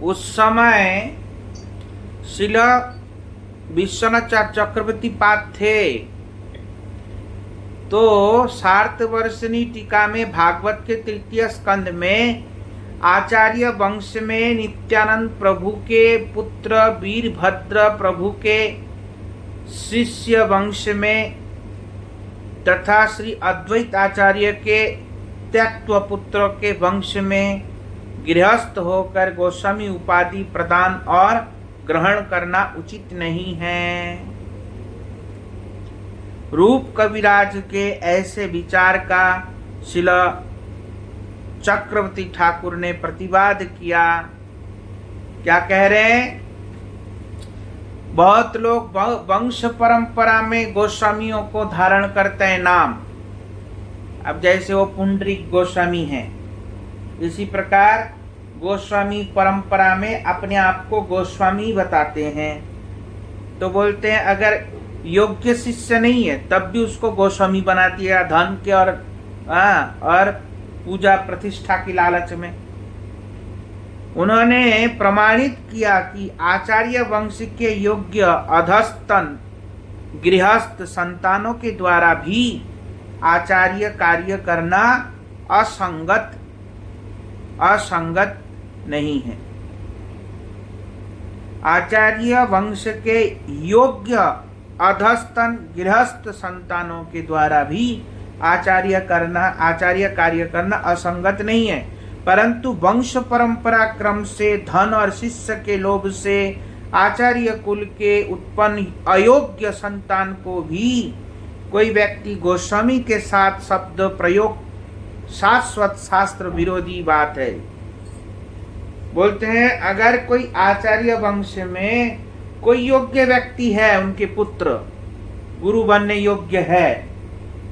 उस समय श्रील विश्वनाथ चक्रवर्ती पाद थे। तो सार्थ-वर्षिणी टीका में भागवत के तृतीय स्कंद में आचार्य वंश में नित्यानंद प्रभु के पुत्र वीरभद्र प्रभु के शिष्य वंश में तथा श्री अद्वैत आचार्य के त्यक्त्व पुत्र के वंश में गृहस्थ होकर गोस्वामी उपाधि प्रदान और ग्रहण करना उचित नहीं है। रूप कविराज के ऐसे विचार का श्रील चक्रवर्ती ठाकुर ने प्रतिवाद किया। क्या कह रहे हैं? बहुत लोग वंश परंपरा में गोस्वामियों को धारण करते हैं नाम। अब जैसे वो पुंडरीक गोस्वामी हैं, इसी प्रकार गोस्वामी परंपरा में अपने आप को गोस्वामी बताते हैं। तो बोलते हैं अगर योग्य शिष्य नहीं है तब भी उसको गोस्वामी बना दिया, धन के और पूजा प्रतिष्ठा की लालच में। उन्होंने प्रमाणित किया कि आचार्य वंश के योग्य अधस्तन गृहस्थ संतानों के द्वारा भी आचार्य कार्य करना असंगत नहीं है। आचार्य वंश के योग्य अधस्तन गृहस्थ संतानों के द्वारा भी आचार्य कार्य करना असंगत नहीं है, परंतु वंश परंपरा क्रम से धन और शिष्य के लोभ से आचार्य कुल के उत्पन्न अयोग्य संतान को भी कोई व्यक्ति गोस्वामी के साथ शब्द प्रयोग शाश्वत शास्त्र विरोधी बात है। बोलते हैं अगर कोई आचार्य वंश में कोई योग्य व्यक्ति है, उनके पुत्र गुरु बनने योग्य है,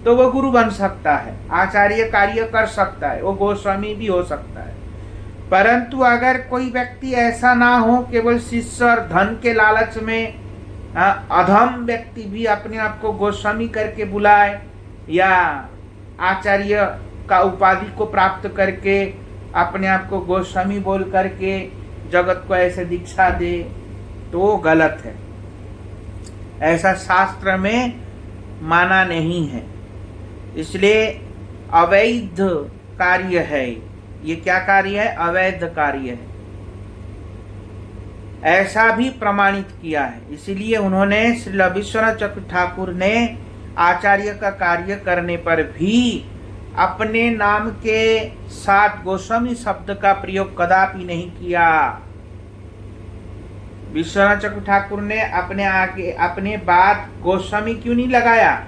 तो वो गुरु बन सकता है, आचार्य कार्य कर सकता है, वो गोस्वामी भी हो सकता है। परंतु अगर कोई व्यक्ति ऐसा ना हो, केवल शिष्य और धन के लालच में अधम व्यक्ति भी अपने आप को गोस्वामी करके बुलाए या आचार्य का उपाधि को प्राप्त करके अपने आप को गोस्वामी बोल करके जगत को ऐसे दीक्षा दे, तो वो गलत है। ऐसा शास्त्र में माना नहीं है। इसलिए अवैध कार्य है ये। क्या कार्य है? अवैध कार्य है, ऐसा भी प्रमाणित किया है। इसीलिए उन्होंने श्री विश्वनाथ चक्रवर्ती ठाकुर ने आचार्य का कार्य करने पर भी अपने नाम के साथ गोस्वामी शब्द का प्रयोग कदापि नहीं किया। विश्वनाथ चक्रवर्ती ठाकुर ने अपने बाद गोस्वामी क्यों नहीं लगाया?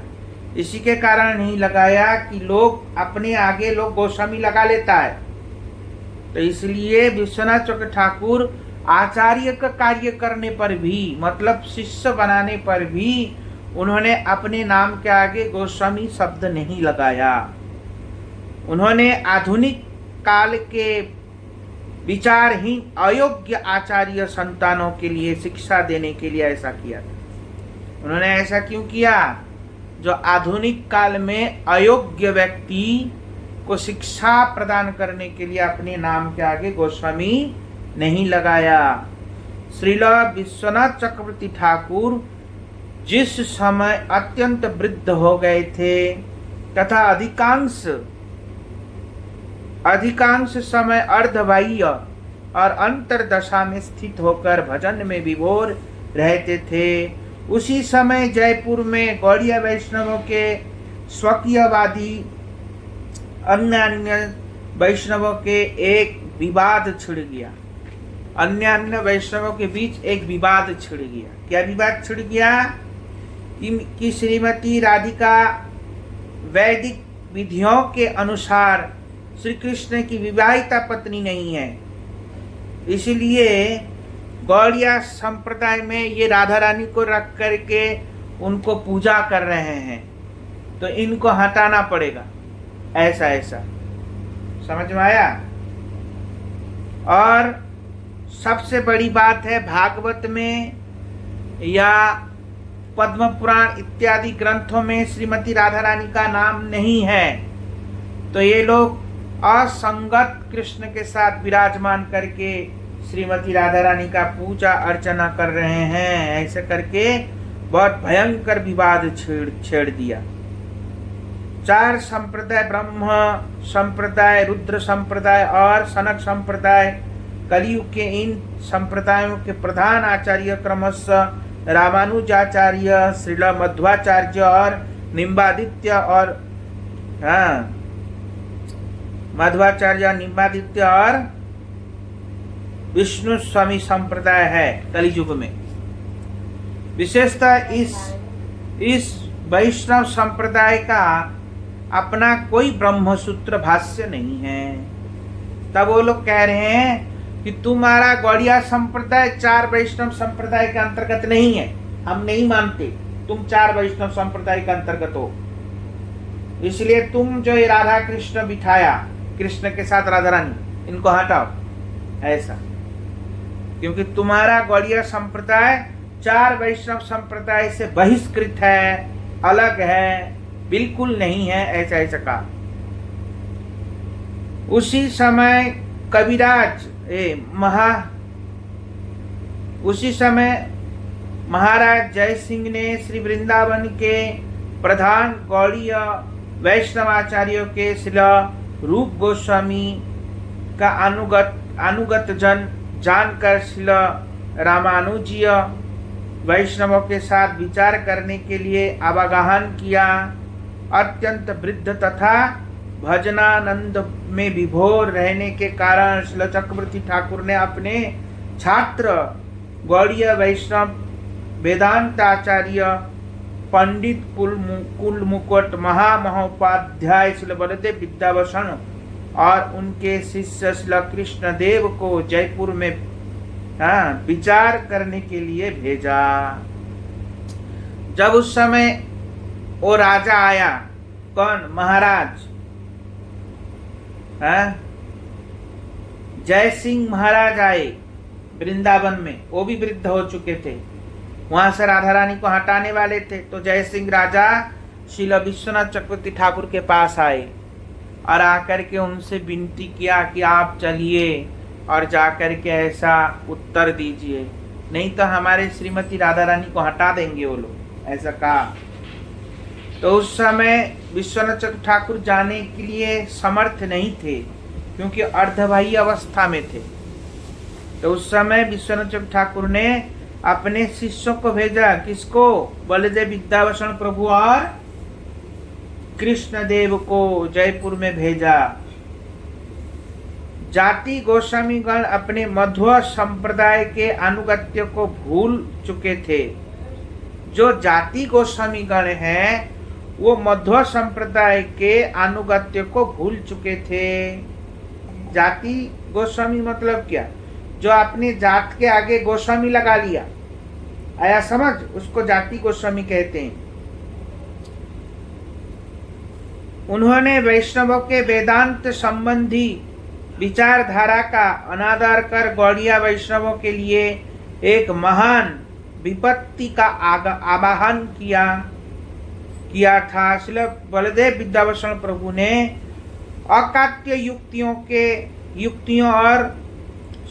इसी के कारण नहीं लगाया कि लोग अपने आगे गोस्वामी लगा लेता है। तो इसलिए विश्वनाथ चक्रवर्ती ठाकुर आचार्य का कार्य करने पर भी, मतलब शिष्य बनाने पर भी, उन्होंने अपने नाम के आगे गोस्वामी शब्द नहीं लगाया। उन्होंने आधुनिक काल के विचारहीन अयोग्य आचार्य संतानों के लिए शिक्षा देने के लिए ऐसा किया था। उन्होंने ऐसा क्यों किया? जो आधुनिक काल में अयोग्य व्यक्ति को शिक्षा प्रदान करने के लिए अपने नाम के आगे गोस्वामी नहीं लगाया। श्रील विश्वनाथ चक्रवर्ती ठाकुर जिस समय अत्यंत वृद्ध हो गए थे तथा अधिकांश समय अर्धबाह्य और अंतरदशा में स्थित होकर भजन में विभोर रहते थे, उसी समय जयपुर में गौड़ीय वैष्णवों के स्वकीयवादी अन्य वैष्णवों के एक विवाद छिड़ गया। अन्य वैष्णवों के बीच एक विवाद छिड़ गया। क्या विवाद छिड़ गया? कि श्रीमती राधिका वैदिक विधियों के अनुसार श्री कृष्ण की विवाहिता पत्नी नहीं है। इसलिए गौड़िया संप्रदाय में ये राधा रानी को रख करके उनको पूजा कर रहे हैं, तो इनको हटाना पड़ेगा। ऐसा समझ में आया? और सबसे बड़ी बात है, भागवत में या पद्म पुराण इत्यादि ग्रंथों में श्रीमती राधा रानी का नाम नहीं है, तो ये लोग असंगत कृष्ण के साथ विराजमान करके श्रीमती राधा रानी का पूजा अर्चना कर रहे हैं, ऐसे करके बहुत भयंकर विवाद छेड़ दिया। 4 संप्रदाय, ब्रह्म संप्रदाय, रुद्र संप्रदाय और सनक संप्रदाय, कलियुग के इन संप्रदायों के प्रधान आचार्य क्रमशः रामानुजाचार्य, श्रील मध्वाचार्य और निम्बादित्य और मध्वाचार्य, निम्बादित्य और विष्णु स्वामी संप्रदाय है कलियुग में। विशेषतः इस वैष्णव संप्रदाय का अपना कोई ब्रह्मसूत्र भाष्य नहीं है। तब वो लोग कह रहे हैं कि तुम्हारा गौड़िया संप्रदाय 4 वैष्णव संप्रदाय के अंतर्गत नहीं है, हम नहीं मानते तुम 4 वैष्णव संप्रदाय के अंतर्गत हो, इसलिए तुम जो ये राधा कृष्ण बिठाया, कृष्ण के साथ राधा रानी, इनको हटाओ ऐसा, क्योंकि तुम्हारा गौड़िया संप्रदाय 4 वैष्णव संप्रदाय से बहिष्कृत है, अलग है, बिल्कुल नहीं है, ऐसा ऐसा कहा। उसी समय कविराज उसी समय महाराज जय सिंह ने श्री वृंदावन के प्रधान गौड़ीय वैष्णवाचार्यों के श्री रूप गोस्वामी का अनुगत जन जानकर श्री रामानुजीय वैष्णवों के साथ विचार करने के लिए आवागमन किया। अत्यंत वृद्ध तथा भजनानंद में विभोर रहने के कारण श्रील चक्रवर्ती ठाकुर ने अपने छात्र गौड़ीय वैष्णव वेदांत आचार्य पंडित कुल मुकुट महामहोपाध्याय श्री बलदेव विद्याभूषण और उनके शिष्य श्री कृष्ण देव को जयपुर में विचार करने के लिए भेजा। जब उस समय वो राजा आया, कौन? महाराज जय सिंह महाराज आए वृंदावन में, वो भी वृद्ध हो चुके थे, वहां से राधा रानी को हटाने वाले थे। तो जय सिंह राजा श्रील विश्वनाथ चक्रवर्ती ठाकुर के पास आए और आकर के उनसे विनती किया कि आप चलिए और जाकर के ऐसा उत्तर दीजिए, नहीं तो हमारे श्रीमती राधा रानी को हटा देंगे वो लोग, ऐसा कहा। तो उस समय विश्वनाथ चक्रवर्ती ठाकुर जाने के लिए समर्थ नहीं थे, क्योंकि अर्धवाही अवस्था में थे। तो उस समय विश्वनाथ चक्रवर्ती ठाकुर ने अपने शिष्यों को भेजा, किसको? बलदेव विद्याभूषण प्रभु और कृष्ण देव को जयपुर में भेजा। जाति गोस्वामीगण अपने मध्व संप्रदाय के अनुगत्य को भूल चुके थे। जो जाति गोस्वामीगण हैं वो मध्व संप्रदाय के अनुगत्य को भूल चुके थे। जाति गोस्वामी मतलब क्या? जो अपने जात के आगे गोस्वामी लगा लिया, आया समझ, उसको जाति गोस्वामी कहते हैं। उन्होंने वैष्णवों के वेदांत संबंधी विचारधारा का अनादर कर गौड़िया वैष्णवों के लिए एक महान विपत्ति का आवाहन किया था। श्री बलदेव विद्याभूषण प्रभु ने अकाट्य युक्तियों और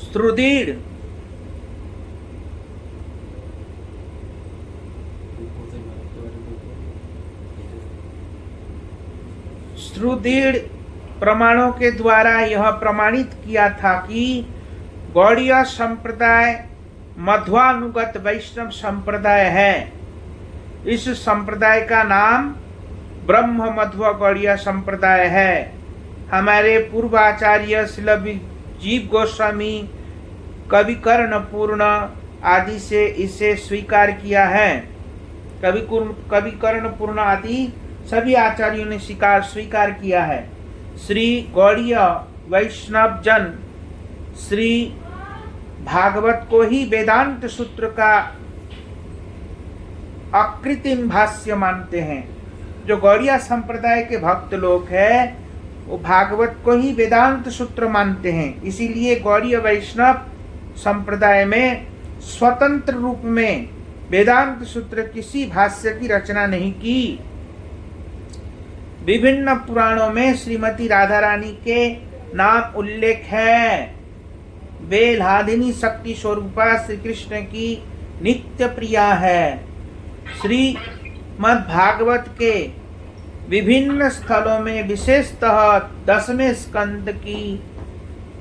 सुदृढ़ प्रमाणों के द्वारा यह प्रमाणित किया था कि गौड़ीय संप्रदाय मध्वानुगत वैष्णव संप्रदाय है। इस संप्रदाय का नाम ब्रह्म मध्व गौड़ीय संप्रदाय है। हमारे पूर्वाचार्य श्री जीव गोस्वामी, कवि कर्णपूर्ण आदि से इसे स्वीकार किया है। कवि कर्णपूर्ण आदि सभी आचार्यों ने स्वीकार किया है। श्री गौड़ीय वैष्णव जन श्री भागवत को ही वेदांत सूत्र का अकृत्रिम भाष्य मानते हैं। जो गौड़ीय संप्रदाय के भक्त लोग हैं वो भागवत को ही वेदांत सूत्र मानते हैं। इसीलिए गौड़ीय वैष्णव संप्रदाय में स्वतंत्र रूप में वेदांत सूत्र किसी भाष्य की रचना नहीं की। विभिन्न पुराणों में श्रीमती राधा रानी के नाम उल्लेख है। बेलादिनी शक्ति स्वरूपा श्री कृष्ण की नित्य प्रिया है। श्रीमद् भागवत के विभिन्न स्थलों में विशेषतः 10वें स्कंद की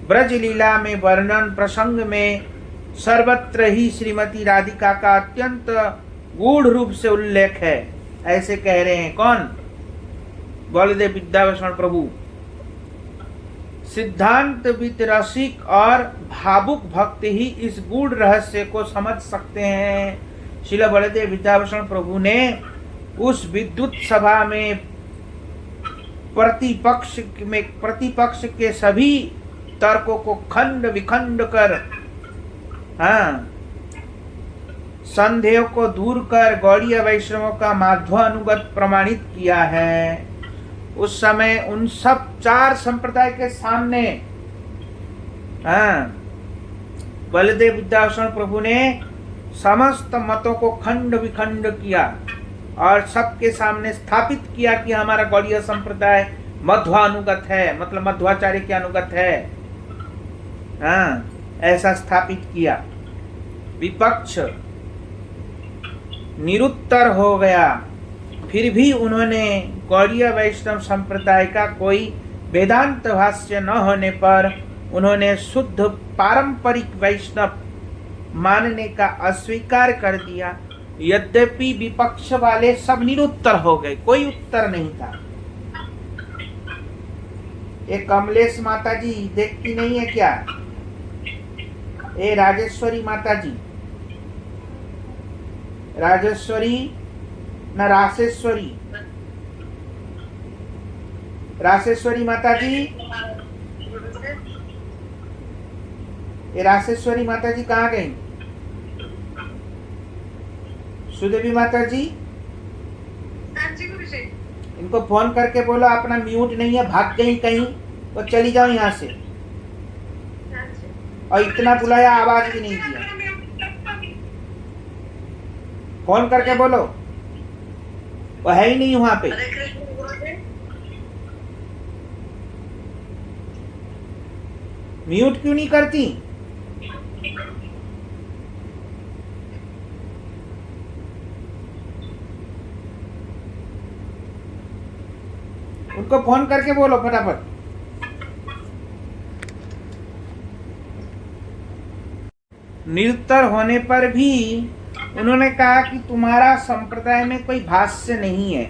ब्रज लीला में वर्णन प्रसंग में सर्वत्र ही श्रीमती राधिका का अत्यंत गूढ़ रूप से उल्लेख है। ऐसे कह रहे हैं कौन? बलदेव विद्याभूषण प्रभु। सिद्धांत विद रसिक और भावुक भक्त ही इस गूढ़ रहस्य को समझ सकते हैं। श्रील बलदेव विद्याभूषण प्रभु ने उस विद्युत सभा में प्रतिपक्ष के सभी तर्कों को खंड विखंड कर संदेह को दूर कर गौड़ीय वैष्णवों का माध्वानुगत प्रमाणित किया है। उस समय उन सब 4 संप्रदाय के सामने बलदेव विद्याभूषण प्रभु ने समस्त मतों को खंड विखंड किया और सबके सामने स्थापित किया कि हमारा गौड़ीय संप्रदाय मध्वानुगत है, मतलब मध्वाचार्य के अनुगत है। ऐसा स्थापित किया। विपक्ष निरुत्तर हो गया। फिर भी उन्होंने गौड़ीय वैष्णव संप्रदाय का कोई वेदांत भाष्य न होने पर उन्होंने शुद्ध पारंपरिक वैष्णव मानने का अस्वीकार कर दिया। यद्यपि विपक्ष वाले सब निरुत्तर हो गए, कोई उत्तर नहीं था। एक कमलेश माता जी देखती नहीं है क्या? ए राजेश्वरी माता जी, राजेश्वरी न राशेश्वरी, राशेश्वरी माता जी, ये राशेश्वरी माता जी कहाँ गई? सुदेवी माता जी, इनको फोन करके बोलो अपना म्यूट नहीं है, भाग गई कहीं तो चली जाओ यहाँ से। और इतना बुलाया आवाज भी नहीं दिया। फोन करके बोलो, वो है ही नहीं वहां पे। म्यूट क्यों नहीं करती? उनको फोन करके बोलो फटाफट। निरुत्तर होने पर भी उन्होंने कहा कि तुम्हारा संप्रदाय में कोई भाष्य नहीं है।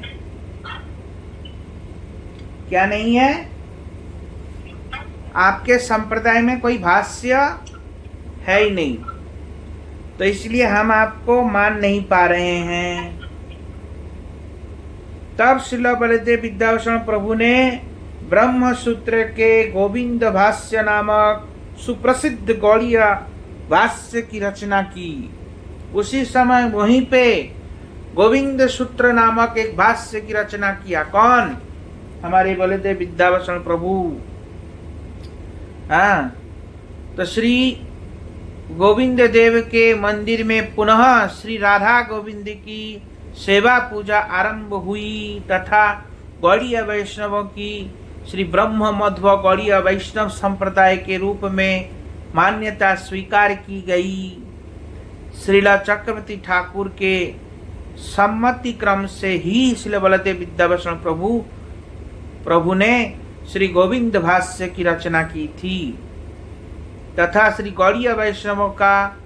क्या नहीं है? आपके संप्रदाय में कोई भाष्य है ही नहीं, तो इसलिए हम आपको मान नहीं पा रहे हैं। तब श्रील बलदेव विद्याभूषण प्रभु ने ब्रह्म सूत्र के गोविंद भाष्य नामक सुप्रसिद्ध गौड़ीय भाष्य की रचना की। उसी समय वहीं पे गोविंद सूत्र नामक एक भाष्य की रचना किया। कौन? हमारे बलदेव विद्याभूषण प्रभु। तो श्री गोविंद देव के मंदिर में पुनः श्री राधा गोविंद की सेवा पूजा आरंभ हुई तथा गौड़ीय वैष्णवों की श्री ब्रह्म मध्व गौड़ीय वैष्णव संप्रदाय के रूप में मान्यता स्वीकार की गई। श्रीला चक्रवर्ती ठाकुर के सम्मति क्रम से ही श्री बलदेव विद्याभूषण प्रभु ने श्री गोविंद भाष्य की रचना की थी तथा श्री गौड़ीय वैष्णवों का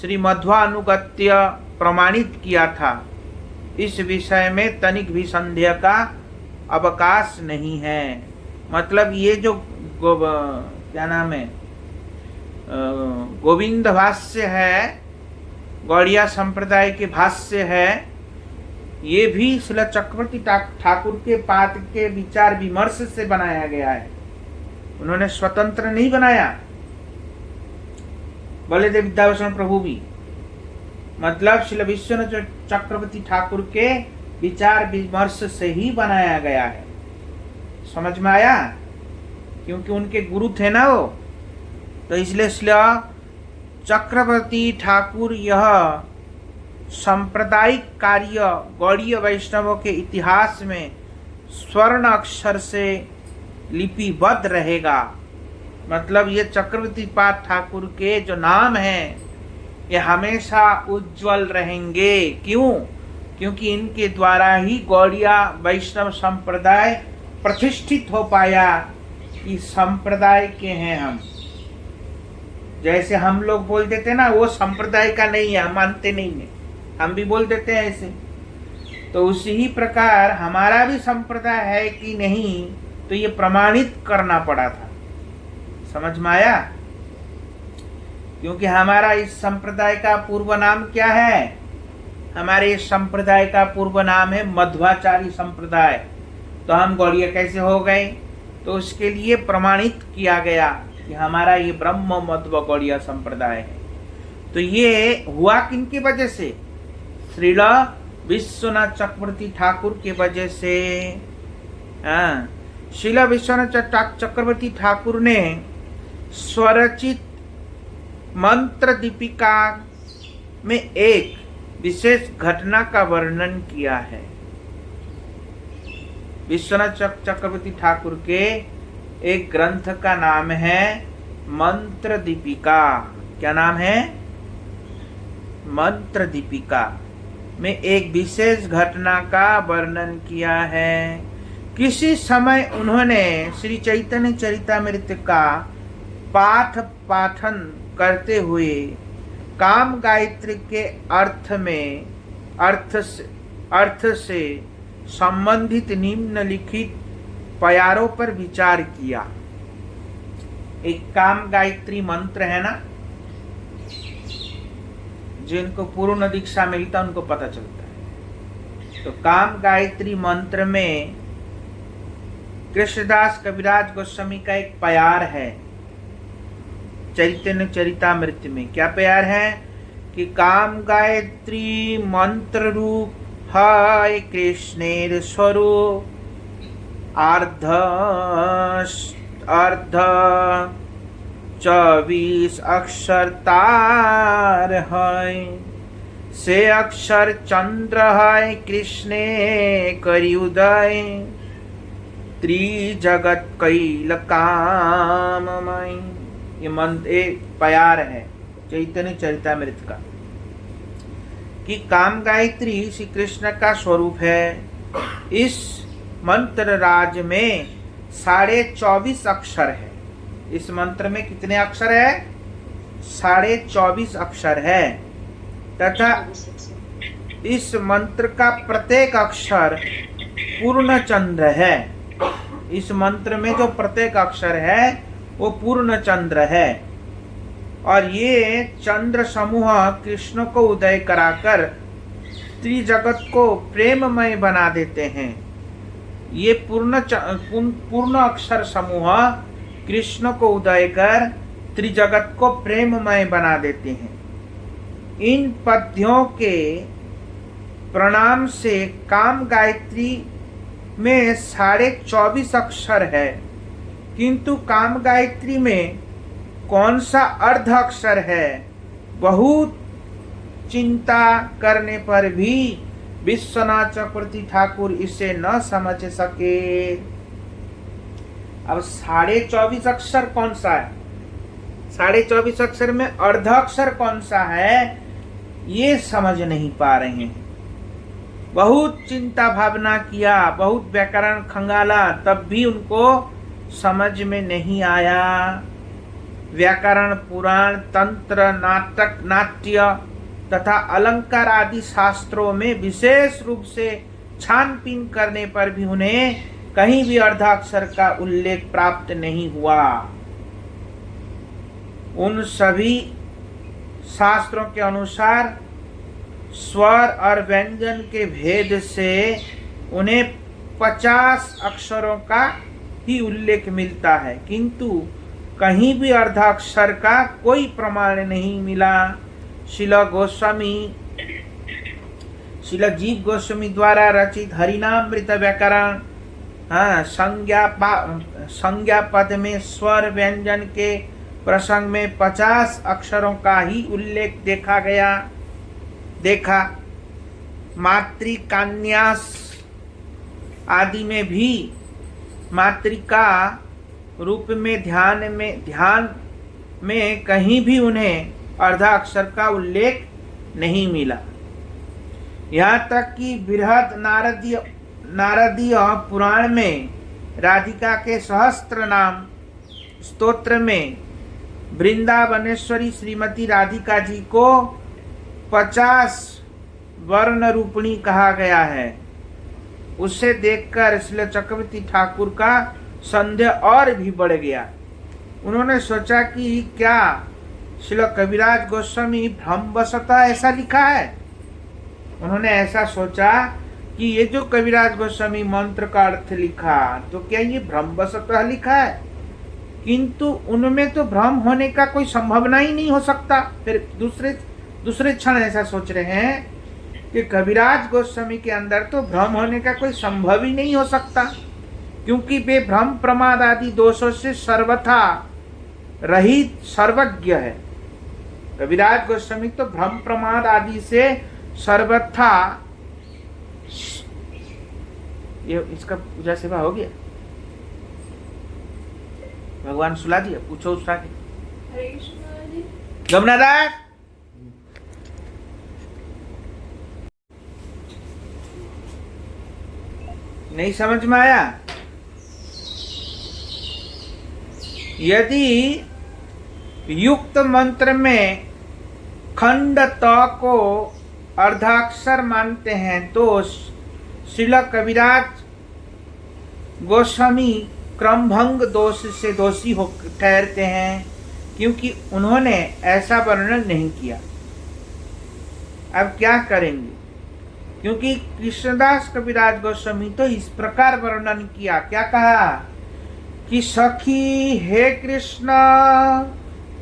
श्री मध्वानुगत्य प्रमाणित किया था। इस विषय में तनिक भी संदेह का अवकाश नहीं है। मतलब ये जो क्या नाम है, गोविंद भाष्य है, गौड़िया संप्रदाय के भाष्य है, ये भी श्री चक्रवर्ती ठाकुर के पाठ के विचार विमर्श से बनाया गया है। उन्होंने स्वतंत्र नहीं बनाया। बलदेव विद्याभूषण प्रभु भी, मतलब श्री विश्वनाथ चक्रवर्ती ठाकुर के विचार विमर्श से ही बनाया गया है। समझ में आया? क्योंकि उनके गुरु थे ना वो, तो इसलिए श्री चक्रवर्ती ठाकुर यह सांप्रदायिक कार्य गौड़ीय वैष्णवों के इतिहास में स्वर्ण अक्षर से लिपिबद्ध रहेगा। मतलब ये चक्रवर्ती पाद ठाकुर के जो नाम हैं ये हमेशा उज्जवल रहेंगे। क्यों? क्योंकि इनके द्वारा ही गौड़िया वैष्णव संप्रदाय प्रतिष्ठित हो पाया कि संप्रदाय के हैं हम। जैसे हम लोग बोल देते ना वो संप्रदाय का नहीं है, हम मानते नहीं है, हम भी बोल देते हैं ऐसे। तो उसी ही प्रकार हमारा भी संप्रदाय है कि नहीं, तो ये प्रमाणित करना पड़ा था। समझ में आया? क्योंकि हमारा इस संप्रदाय का पूर्व नाम क्या है? हमारे इस संप्रदाय का पूर्व नाम है मध्वाचारी संप्रदाय। तो हम गौड़िया कैसे हो गए? तो उसके लिए प्रमाणित किया गया कि हमारा ये ब्रह्म मध्व गौड़िया संप्रदाय है। तो ये हुआ किनकी वजह से? श्रील विश्वनाथ चक्रवर्ती ठाकुर के वजह से। श्रील विश्वनाथ चक्रवर्ती ठाकुर ने स्वरचित मंत्र दीपिका में एक विशेष घटना का वर्णन किया है। विश्वनाथ चक्रवर्ती ठाकुर के एक ग्रंथ का नाम है मंत्र दीपिका। क्या नाम है? मंत्र दीपिका में एक विशेष घटना का वर्णन किया है। किसी समय उन्होंने श्री चैतन्य चरितामृत का पाठन करते हुए काम गायत्री के अर्थ से संबंधित निम्नलिखित प्यारों पर विचार किया। एक काम गायत्री मंत्र है ना, जिनको पूर्ण दीक्षा मिलता उनको पता चलता है। तो काम गायत्री मंत्र में कृष्णदास कविराज गोस्वामी का एक प्यार है चैतन्य चरितामृत में। क्या प्यार है? कि काम गायत्री मंत्र रूप है कृष्णेर स्वरूप, अर्ध 24 अक्षर तार है, से अक्षर चंद्र है कृष्णे करी उदय, त्रिजगत कैल काममय। ये मंत्र एक प्यार है चैतन्य चरितामृत का कि काम गायत्री श्री कृष्ण का स्वरूप है। इस मंत्र राज में 24.5 अक्षर है। इस मंत्र में कितने अक्षर है? 24.5 अक्षर है तथा इस मंत्र का प्रत्येक अक्षर पूर्ण चंद्र है। इस मंत्र में जो प्रत्येक अक्षर है वो पूर्ण चंद्र है और ये चंद्र समूह कृष्ण को उदय कराकर त्रिजगत को प्रेममय बना देते हैं। ये पूर्ण अक्षर समूह कृष्ण को उदय कर त्रिजगत को प्रेममय बना देते हैं। इन पद्यों के प्रणाम से काम गायत्री में 24.5 अक्षर है, किंतु काम गायत्री में कौन सा अर्ध अक्षर है? बहुत चिंता करने पर भी विश्वनाथ चक्रवर्ती ठाकुर इसे न समझ सके। अब 24.5 अक्षर कौन सा है? 24.5 अक्षर में अर्ध अक्षर कौन सा है? ये समझ नहीं पा रहे हैं। बहुत चिंता भावना किया, बहुत व्याकरण खंगाला, तब भी उनको समझ में नहीं आया। व्याकरण, पुराण, तंत्र, नाटक, नाट्य तथा अलंकार आदि शास्त्रों में विशेष रूप से छानबीन करने पर भी उन्हें कहीं भी अर्धाक्षर का उल्लेख प्राप्त नहीं हुआ। उन सभी शास्त्रों के अनुसार स्वर और व्यंजन के भेद से उन्हें 50 अक्षरों का ही उल्लेख मिलता है, किंतु कहीं भी अर्धाक्षर का कोई प्रमाण नहीं मिला। श्रील जीव गोस्वामी द्वारा रचित हरिनामृत व्याकरण संज्ञा पद में स्वर व्यंजन के प्रसंग में 50 अक्षरों का ही उल्लेख देखा। मातृकान्यास आदि में भी मातृका रूप में ध्यान में कहीं भी उन्हें अर्धाक्षर का उल्लेख नहीं मिला। यहाँ तक कि बृहद नारदीय पुराण में राधिका के सहस्त्र नाम स्तोत्र में वृंदावनेश्वरी श्रीमती राधिका जी को 50 वर्ण रूपिणी कहा गया है। उसे देखकर श्रील चक्रवर्ती ठाकुर का संदेह और भी बढ़ गया। उन्होंने सोचा कि क्या श्रील कविराज गोस्वामी भ्रमवशतः ऐसा लिखा है। उन्होंने ऐसा सोचा कि ये जो कविराज गोस्वामी मंत्र का अर्थ लिखा तो क्या ये भ्रमवशतः लिखा है, किंतु उनमें तो भ्रम होने का कोई संभावना ही नहीं हो सकता। फिर दूसरे क्षण ऐसा सोच रहे हैं कि कविराज गोस्वामी के अंदर तो भ्रम होने का कोई संभव ही नहीं हो सकता, क्योंकि वे भ्रम प्रमाद आदि दोषों से सर्वथा रहित सर्वज्ञ है। कविराज गोस्वामी तो भ्रम प्रमाद आदि से सर्वथा। ये इसका पूजा सेवा हो गया, भगवान सुला दिया, पूछो उसका जमुनादास। नहीं समझ में आया? यदि युक्त मंत्र में खंड त को अर्धाक्षर मानते हैं तो श्रील कविराज गोस्वामी क्रमभंग दोष से दोषी हो ठहरते हैं, क्योंकि उन्होंने ऐसा वर्णन नहीं किया। अब क्या करेंगे? क्योंकि कृष्णदास कविराज गोस्वामी तो इस प्रकार वर्णन किया, क्या कहा कि सखी हे कृष्ण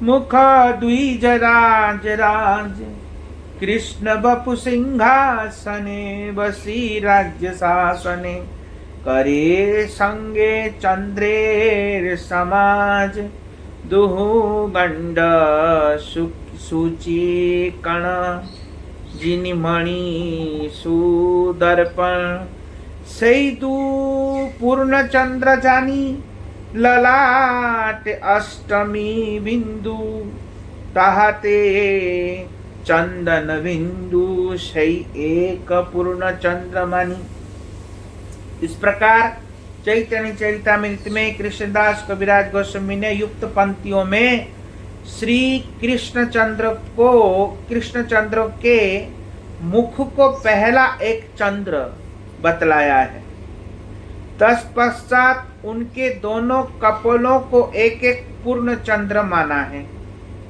मुख द्विज राज राज, कृष्ण बपु सिंहासने बसी राज्य शासने, करे संगे चंद्रेर समाज, दुहु गंड सूची कण, जिनिमणि सुदर्पण, सैदु पूर्ण चंद्र जानी, ललाट अष्टमी बिंदु, ताहते चंदन बिंदु, सही एक पूर्ण चंद्रमणि। इस प्रकार चैतन्य चरितामृत में कृष्णदास कविराज गोस्वामी ने युक्त पंक्तियों में श्री कृष्णचंद्र के मुख को पहला एक चंद्र बतलाया है। तत्पश्चात उनके दोनों कपोलों को एक एक पूर्ण चंद्र माना है।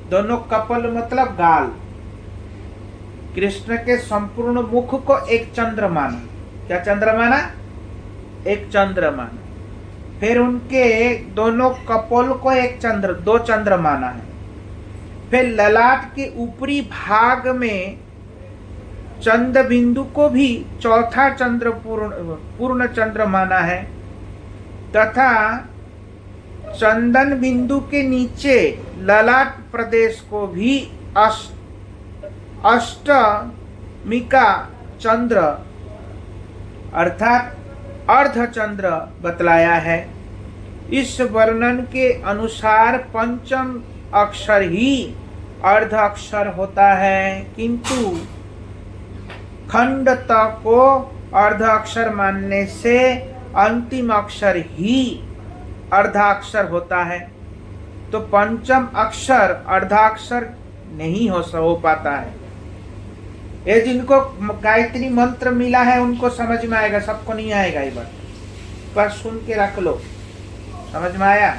दोनों कपोल मतलब गाल। कृष्ण के संपूर्ण मुख को एक चंद्र माना। क्या चंद्र माना? एक चंद्र माना। फिर उनके दोनों कपोल को एक चंद्र, दो चंद्र माना है। फिर ललाट के ऊपरी भाग में चंद्र बिंदु को भी चौथा चंद्र पूर्ण चंद्र माना है, तथा चंदन बिंदु के नीचे ललाट प्रदेश को भी अष्टमिका चंद्र अर्थात अर्धचंद्र बतलाया है। इस वर्णन के अनुसार पंचम अक्षर ही अर्ध अक्षर होता है, किंतु खंड त को अर्ध अक्षर मानने से अंतिम अक्षर ही अर्धाक्षर होता है। तो पंचम अक्षर अर्धाक्षर नहीं हो पाता है। ये जिनको गायत्री मंत्र मिला है उनको समझ में आएगा, सबको नहीं आएगा। ये बात पर सुन के रख लो, समझ में आया?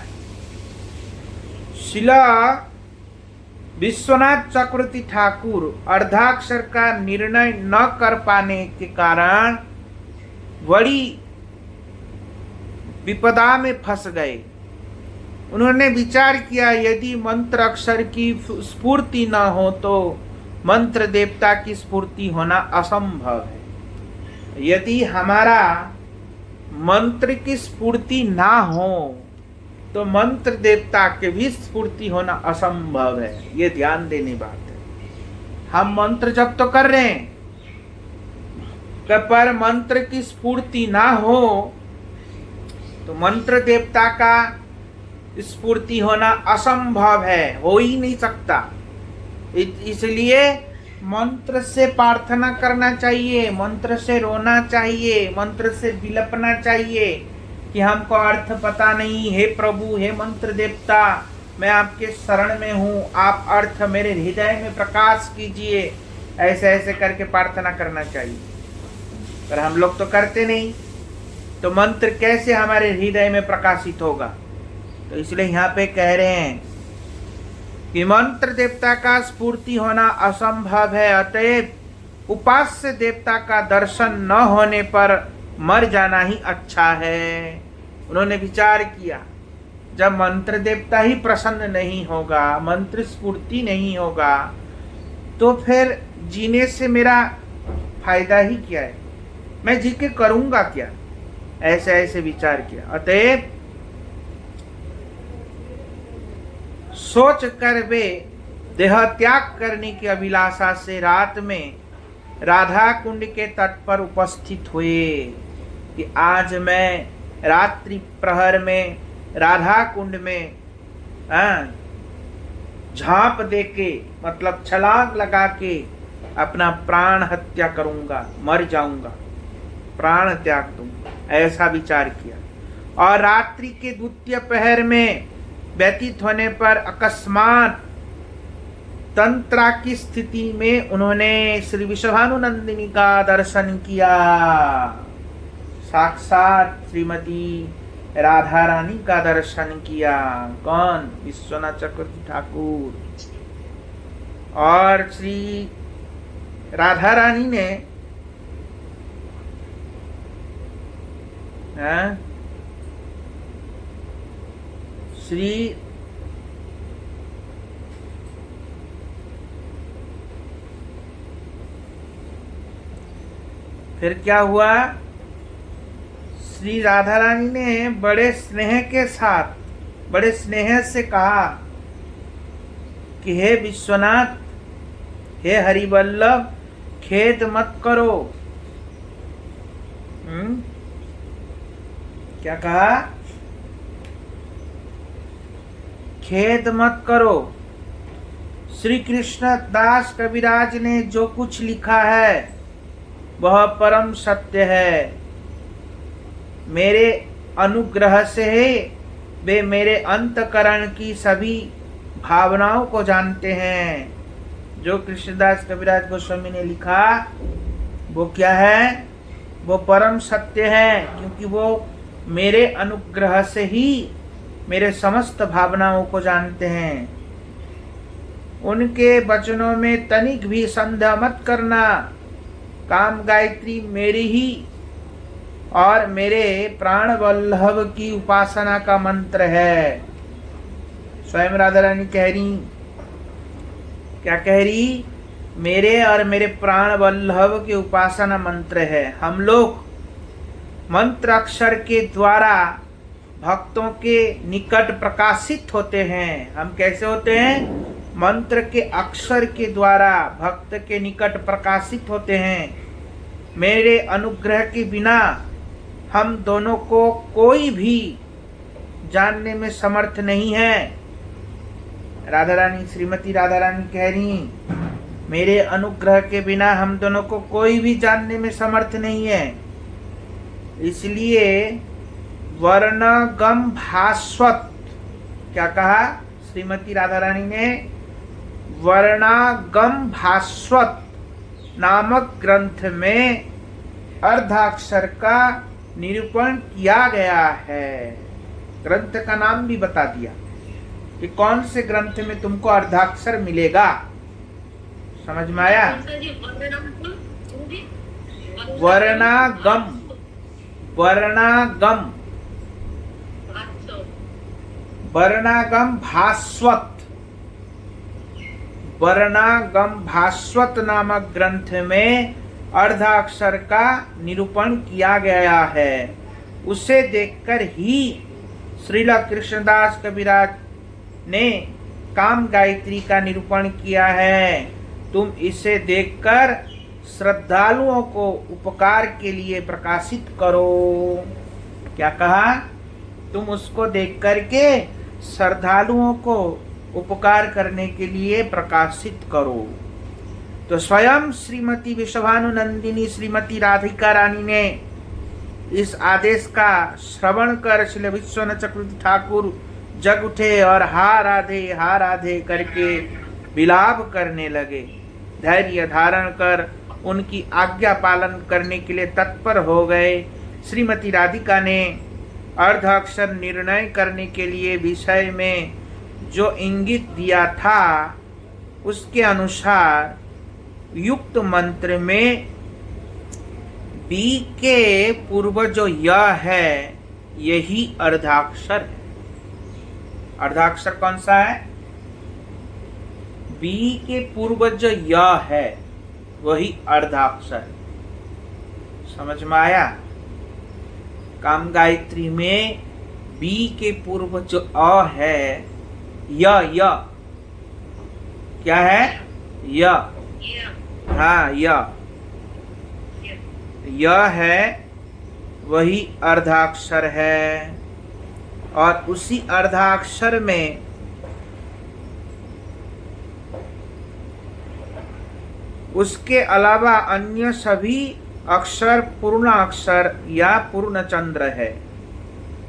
शिला विश्वनाथ चक्रवर्ती ठाकुर अर्धाक्षर का निर्णय न कर पाने के कारण बड़ी विपदा में फंस गए। उन्होंने विचार किया यदि मंत्र अक्षर की स्फूर्ति न हो तो मंत्र देवता की स्फूर्ति होना असंभव है। यदि हमारा मंत्र की स्फूर्ति ना हो तो मंत्र देवता के भी स्फूर्ति होना असंभव है। ये ध्यान देने बात है। हम मंत्र जप तो कर रहे हैं, पर मंत्र की स्फूर्ति ना हो तो मंत्र देवता का स्फूर्ति होना असंभव है, हो ही नहीं सकता। इसलिए मंत्र से प्रार्थना करना चाहिए, मंत्र से रोना चाहिए, मंत्र से बिलपना चाहिए कि हमको अर्थ पता नहीं, हे प्रभु, हे मंत्र देवता, मैं आपके शरण में हूँ, आप अर्थ मेरे हृदय में प्रकाश कीजिए, ऐसे ऐसे करके प्रार्थना करना चाहिए। पर हम लोग तो करते नहीं, तो मंत्र कैसे हमारे हृदय में प्रकाशित होगा? तो इसलिए यहाँ पे कह रहे हैं कि मंत्र देवता का स्फूर्ति होना असंभव है, अतएव उपास्य देवता का दर्शन न होने पर मर जाना ही अच्छा है। उन्होंने विचार किया, जब मंत्र देवता ही प्रसन्न नहीं होगा, मंत्र स्फूर्ति नहीं होगा, तो फिर जीने से मेरा फायदा ही क्या है, मैं जी के करूंगा क्या? ऐसे ऐसे विचार किया। अतएव सोच कर वे देह त्याग करने की अभिलाषा से रात में राधा कुंड के तट पर उपस्थित हुए कि आज मैं रात्रि प्रहर में राधा कुंड में झांप देके, मतलब छलांग लगा के अपना प्राण हत्या करूंगा, मर जाऊंगा, प्राण त्याग दूंगा, ऐसा विचार किया। और रात्रि के द्वितीय पहर में व्यतीत होने पर अकस्मात तंत्रा की स्थिति में उन्होंने श्री विश्वानुनंदिनी का दर्शन किया। साक्षात श्रीमती राधा रानी का दर्शन किया। कौन? विश्वनाथ चक्रवर्ती ठाकुर। और श्री राधा रानी ने श्री फिर क्या हुआ? श्री राधा रानी ने बड़े स्नेह के साथ, बड़े स्नेह से कहा कि हे विश्वनाथ, हे हरिवल्लभ, खेद मत करो। क्या कहा? खेद मत करो। श्री कृष्ण दास कविराज ने जो कुछ लिखा है वह परम सत्य है। मेरे अनुग्रह से वे मेरे अंतकरण की सभी भावनाओं को जानते हैं। जो कृष्णदास कविराज गोस्वामी ने लिखा वो क्या है? वो परम सत्य है, क्योंकि वो मेरे अनुग्रह से ही मेरे समस्त भावनाओं को जानते हैं। उनके वचनों में तनिक भी संदेह मत करना। काम गायत्री मेरी ही और मेरे प्राण वल्लभ की उपासना का मंत्र है। स्वयं राधा रानी कह रही, क्या कह रही? मेरे और मेरे प्राण वल्लभ की उपासना मंत्र है। हम लोग मंत्र अक्षर के द्वारा भक्तों के निकट प्रकाशित होते हैं। हम कैसे होते हैं? मंत्र के अक्षर के द्वारा भक्त के निकट प्रकाशित होते हैं। मेरे अनुग्रह के बिना हम दोनों को कोई भी जानने में समर्थ नहीं है। राधा रानी, श्रीमती राधा रानी कह रही, मेरे अनुग्रह के बिना हम दोनों को कोई भी जानने में समर्थ नहीं है। इसलिए वर्णगम भास्वत, क्या कहा श्रीमती राधा रानी ने? वर्णागम भास्वत नामक ग्रंथ में अर्धाक्षर का निरूपण किया गया है। ग्रंथ का नाम भी बता दिया कि कौन से ग्रंथ में तुमको अर्धाक्षर मिलेगा। समझ में आया? वर्णागम, वर्णागम, वर्णागम भास्वत, वर्णागम भास्वत नामक ग्रंथ में अर्धाक्षर का निरूपण किया गया है। उसे देखकर ही श्रील कृष्णदास कविराज ने काम गायत्री का निरूपण किया है। तुम इसे देखकर श्रद्धालुओं को उपकार के लिए प्रकाशित करो। क्या कहा? तुम उसको देख करके श्रद्धालुओं को उपकार करने के लिए प्रकाशित करो। तो स्वयं श्रीमती विश्वभानुनंदिनी श्रीमती राधिका रानी ने इस आदेश का श्रवण कर श्री विश्वनाथ चक्रवर्ती ठाकुर जग उठे और हा राधे करके विलाप करने लगे। धैर्य धारण कर उनकी आज्ञा पालन करने के लिए तत्पर हो गए। श्रीमती राधिका ने अर्ध अक्षर निर्णय करने के लिए विषय में जो इंगित दिया था उसके अनुसार युक्त मंत्र में बी के पूर्व जो य है यही अर्धाक्षर है। अर्धाक्षर कौन सा है? बी के पूर्व जो य है वही अर्धाक्षर। समझ में आया? काम गायत्री में बी के पूर्व जो अ है य क्या है? य, हाँ य है वही अर्धाक्षर है। और उसी अर्धाक्षर में उसके अलावा अन्य सभी अक्षर पूर्ण अक्षर या पूर्ण चंद्र है।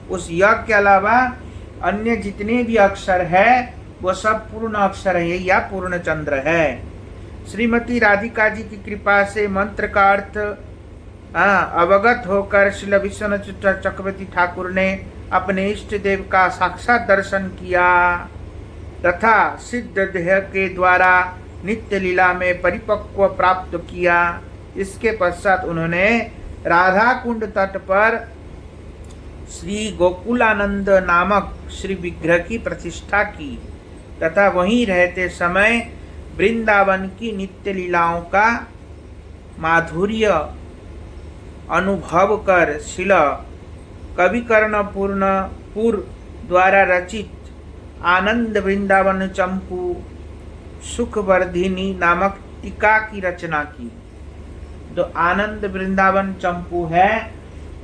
उस य के अलावा अन्य जितने भी अक्षर है वो सब पूर्ण अक्षर है या पूर्ण चंद्र है। श्रीमती राधिका जी की कृपा से मंत्र का अर्थ अवगत होकर श्री विश्वनाथ चक्रवर्ती ठाकुर ने अपने इष्ट देव का साक्षात दर्शन किया तथा सिद्ध देह के द्वारा नित्य लीला में परिपक्व प्राप्त किया। इसके पश्चात उन्होंने राधा कुंड तट पर श्री गोकुलानंद नामक श्री विग्रह की प्रतिष्ठा की तथा वहीं रहते समय वृंदावन की नित्य लीलाओं का माधुर्य अनुभव कर शिल कविकर्णपुर द्वारा रचित आनंद वृंदावन चंपू सुखवर्धिनी नामक टीका की रचना की। जो आनंद वृंदावन चंपू है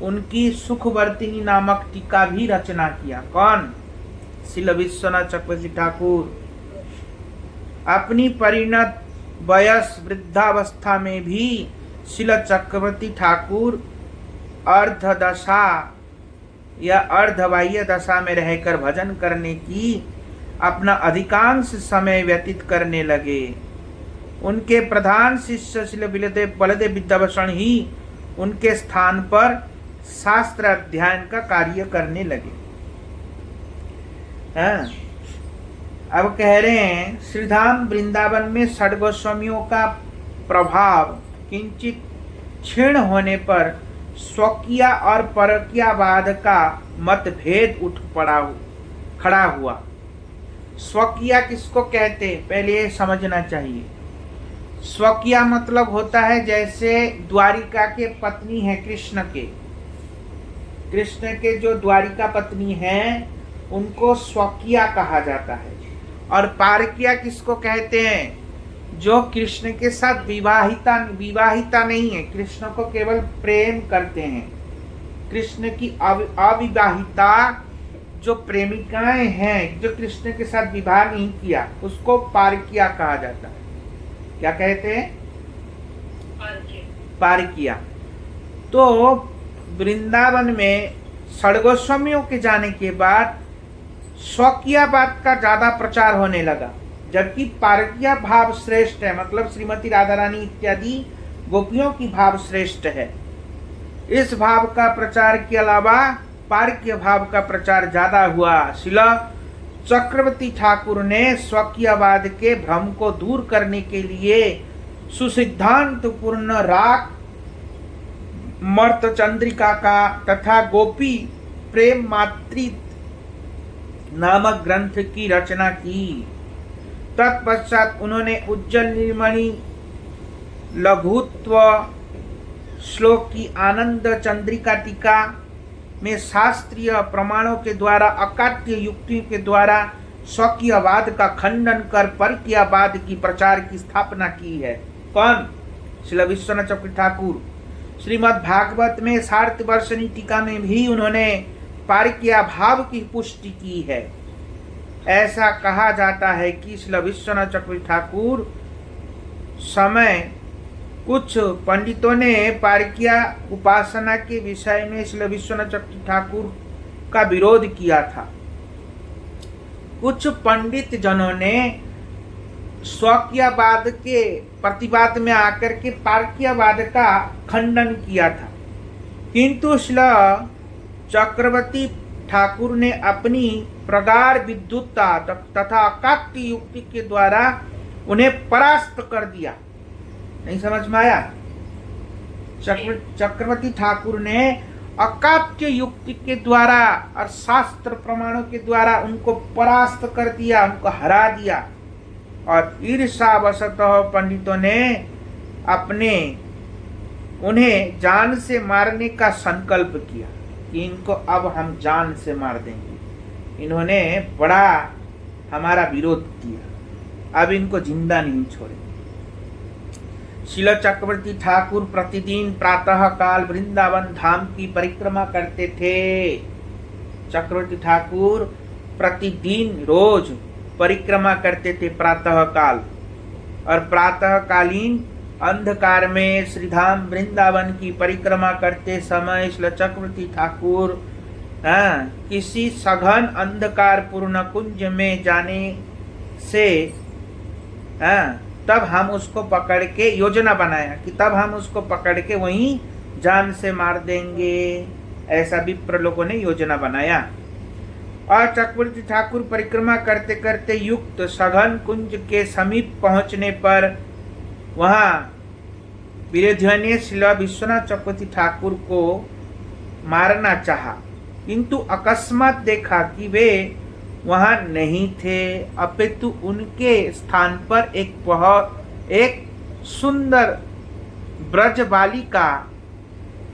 उनकी सुखवर्धिनी नामक टीका भी रचना किया। कौन? श्री विश्वनाथ चक्रवर्ती ठाकुर। अपनी परिणत वयस वृद्धावस्था में भी श्री चक्रवर्ती ठाकुर अर्धदशा या अर्धबाह्य दशा में रहकर भजन करने की अपना अधिकांश समय व्यतीत करने लगे। उनके प्रधान शिष्य श्री बलदेव विद्याभूषण ही उनके स्थान पर शास्त्र अध्ययन का कार्य करने लगे। अब कह रहे हैं श्रीधाम वृंदावन में षड गोस्वामियों का प्रभाव किंचित क्षीण होने पर स्वकीय और परकीयवाद का मतभेद खड़ा हुआ। स्वकीय किसको कहते हैं पहले ये समझना चाहिए। स्वकीय मतलब होता है जैसे द्वारिका के पत्नी है कृष्ण के जो द्वारिका पत्नी है उनको स्वकीय कहा जाता है। और पारकिया किसको कहते हैं? जो कृष्ण के साथ विवाहिता नहीं है, कृष्ण को केवल प्रेम करते हैं। कृष्ण की अविवाहिता जो प्रेमिकाएं हैं जो कृष्ण के साथ विवाह नहीं किया उसको पारकिया कहा जाता है। क्या कहते हैं? पारकिया। तो वृंदावन में षड गोस्वामियों के जाने के बाद स्वकीयवाद का ज्यादा प्रचार होने लगा, जबकि पारकीय भाव श्रेष्ठ है, मतलब श्रीमती राधा रानी इत्यादि गोपियों की भाव श्रेष्ठ है। इस भाव का प्रचार के अलावा पारकीय भाव का प्रचार ज्यादा हुआ। शिला चक्रवर्ती ठाकुर ने स्वकीयवाद के भ्रम को दूर करने के लिए सुसिद्धांत पूर्ण राग मर्त चंद्रिका का तथा गोपी प्रेम मातृ नामक ग्रंथ की रचना की। तत्पश्चात उन्होंने उज्जवल निर्मणि लघुत्व श्लोक की आनंद चंद्रिका टीका में शास्त्रीय प्रमाणों के द्वारा अकाट्य युक्तियों के द्वारा स्वकीयवाद का खंडन कर परकीयवाद की प्रचार की स्थापना की है। कौन? श्री विश्वनाथ चक्रवर्ती ठाकुर। श्रीमद् भागवत में सार्थ वर्षनी टीका में भी उन्होंने पारकीय भाव की पुष्टि की है। ऐसा कहा जाता है कि श्री विश्वनाथ चक्रवर्ती ठाकुर समय कुछ पंडितों ने पारकिया उपासना के विषय में श्री विश्वनाथ चक्रवर्ती ठाकुर का विरोध किया था। कुछ पंडित जनों ने स्वकीयवाद के प्रतिवाद में आकर के पारकीयवाद का खंडन किया था, किंतु श्री चक्रवर्ती ठाकुर ने अपनी प्रगाढ़ विद्वत्ता तथा अकाट्य युक्ति के द्वारा उन्हें परास्त कर दिया। नहीं समझ में आया? चक्रवर्ती ठाकुर ने अकाट्य युक्ति के द्वारा और शास्त्र प्रमाणों के द्वारा उनको परास्त कर दिया, उनको हरा दिया। और ईर्ष्यावशतः पंडितों ने उन्हें जान से मारने का संकल्प किया कि इनको अब हम जान से मार देंगे। इन्होंने बड़ा हमारा विरोध किया, अब इनको जिंदा नहीं छोड़ेंगे। श्रील चक्रवर्ती ठाकुर प्रतिदिन प्रातः काल वृंदावन धाम की परिक्रमा करते थे। चक्रवर्ती ठाकुर प्रतिदिन रोज परिक्रमा करते थे प्रातः काल, और प्रातः कालीन अंधकार में श्रीधाम वृंदावन की परिक्रमा करते समय श्री चक्रवर्ती ठाकुर किसी सघन अंधकार पूर्ण कुंज में जाने से तब हम उसको पकड़ के योजना बनाया कि तब हम उसको पकड़ के वहीं जान से मार देंगे। ऐसा विप्र लोगों ने योजना बनाया। और चक्रवर्ती ठाकुर परिक्रमा करते करते युक्त सघन कुंज के समीप पहुंचने पर वहां विरोधियों ने श्री विश्वनाथ चक्रवर्ती ठाकुर को मारना चाहा, किंतु अकस्मात देखा कि वे वहां नहीं थे, अपितु उनके स्थान पर एक सुंदर ब्रज बालिका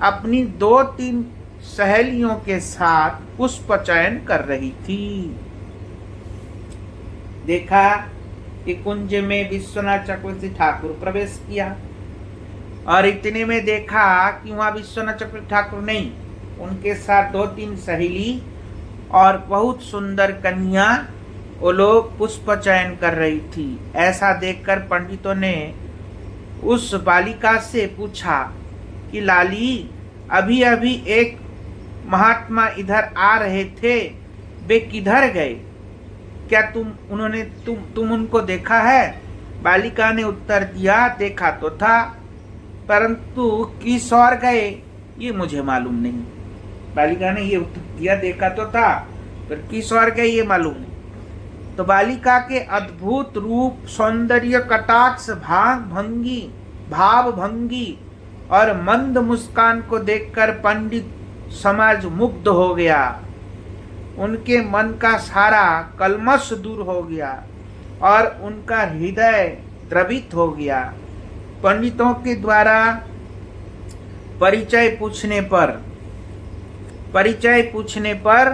अपनी 2-3 सहेलियों के साथ पुष्प चयन कर रही थी। देखा कि कुंज में विश्वनाथ चक्रवर्ती ठाकुर प्रवेश किया, और इतने में देखा कि वहां विश्वनाथ चक्रवर्ती ठाकुर नहीं, उनके साथ 2-3 सहेली और बहुत सुंदर कन्या वो लोग पुष्प चयन कर रही थी। ऐसा देखकर पंडितों ने उस बालिका से पूछा कि लाली, अभी अभी एक महात्मा इधर आ रहे थे, वे किधर गए? क्या तुम उनको देखा है? बालिका ने उत्तर दिया, देखा तो था, परंतु किस ओर गए ये मुझे मालूम नहीं। बालिका ने ये उत्तर दिया, देखा तो था पर किस ओर गए ये मालूम नहीं। तो बालिका के अद्भुत रूप, सौंदर्य, कटाक्ष, भाव भंगी और मंद मुस्कान को देखकर पंडित समाज मुग्ध हो गया। उनके मन का सारा कलमश दूर हो गया और उनका हृदय द्रवित हो गया। पंडितों के द्वारा परिचय पूछने पर